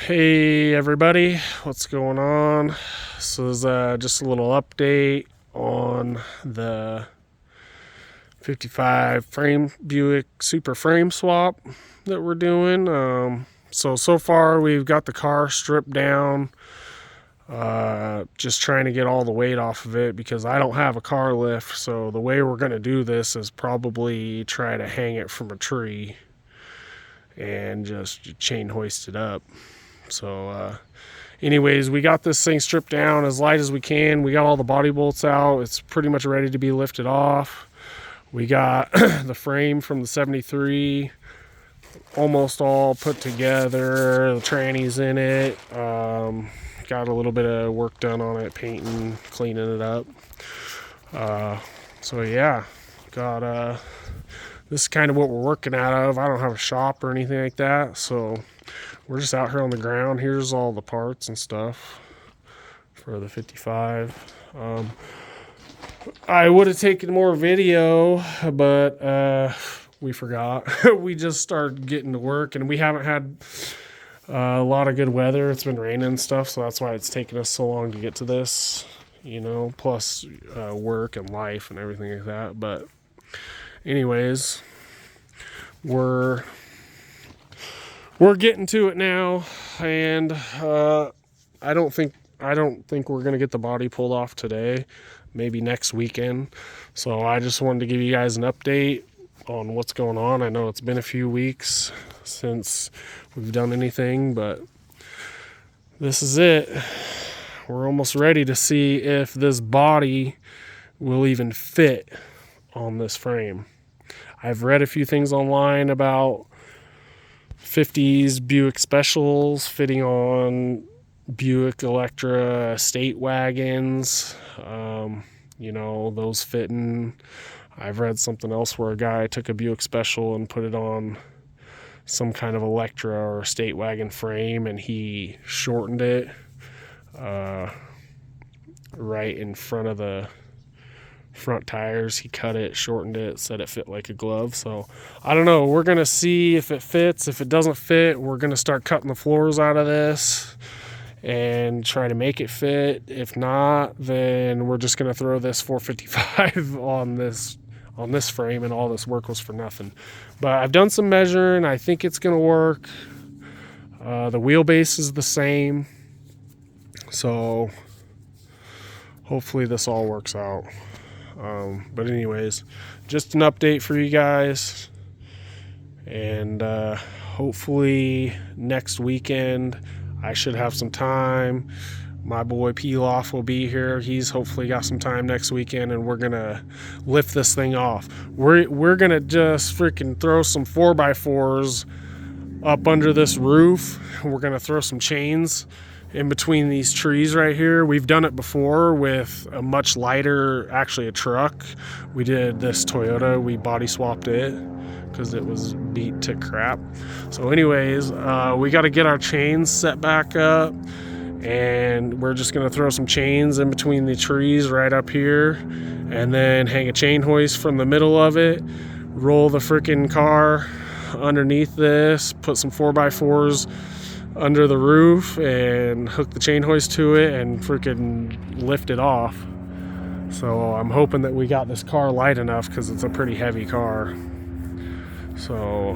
Hey everybody, what's going on? So this is just a little update on the 55 frame Buick super frame swap that we're doing. So far we've got the car stripped down, just trying to get all the weight off of it because I don't have a car lift. So the way we're going to do this is probably try to hang it from a tree and just chain hoist it up. So anyways, we got this thing stripped down as light as we can. We got all the body bolts out. It's pretty much ready to be lifted off. We got the frame from the 73 almost all put together, the trannies in it. Got a little bit of work done on it, painting, cleaning it up. So yeah, got this is kind of what we're working out of. I don't have a shop or anything like that, so we're just out here on the ground. Here's all the parts and stuff for the 55. I would have taken more video, but we forgot. We just started getting to work, and we haven't had a lot of good weather. It's been raining and stuff, so that's why it's taken us so long to get to this, plus work and life and everything like that. But anyways, we're getting to it now, and I don't think we're gonna get the body pulled off today, maybe next weekend. So I just wanted to give you guys an update on what's going on. I know it's been a few weeks since we've done anything, but this is it. We're almost ready to see if this body will even fit on this frame. I've read a few things online about 50s Buick specials fitting on Buick Electra estate wagons, those fitting. I've read something else where a guy took a Buick special and put it on some kind of Electra or estate wagon frame, and he shortened it right in front of the front tires. He cut it, shortened it, said it fit like a glove. So I don't know, we're gonna see if it fits. If it doesn't fit, we're gonna start cutting the floors out of this and try to make it fit. If not, then we're just gonna throw this 455 on this frame, and all this work was for nothing. But I've done some measuring. I think it's gonna work. The wheelbase is the same, so hopefully this all works out. But anyways, just an update for you guys, and hopefully next weekend I should have some time. My boy Pilaf will be here. He's hopefully got some time next weekend, and we're gonna lift this thing off. We're gonna just freaking throw some 4x4s up under this roof. We're gonna throw some chains in between these trees right here. We've done it before with a much lighter, actually a truck. We did this Toyota, we body swapped it because it was beat to crap. So anyways, we got to get our chains set back up, and we're just gonna throw some chains in between the trees right up here, and then hang a chain hoist from the middle of it, roll the freaking car underneath this, put some 4x4s under the roof, and hook the chain hoist to it and freaking lift it off. So I'm hoping that we got this car light enough, because it's a pretty heavy car. So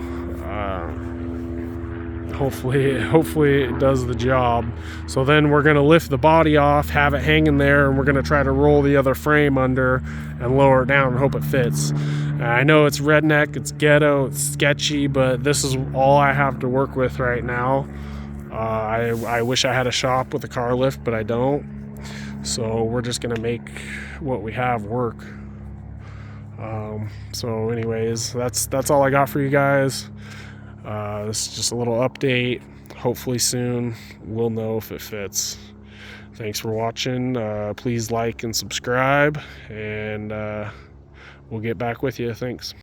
hopefully it does the job. So then we're gonna lift the body off, have it hanging there, and we're gonna try to roll the other frame under and lower it down and hope it fits. I know it's redneck, it's ghetto, it's sketchy, but this is all I have to work with right now. I wish I had a shop with a car lift, but I don't. So we're just gonna make what we have work. So anyways, that's all I got for you guys. This is just a little update. Hopefully soon we'll know if it fits. Thanks for watching. Please like and subscribe, and we'll get back with you. Thanks.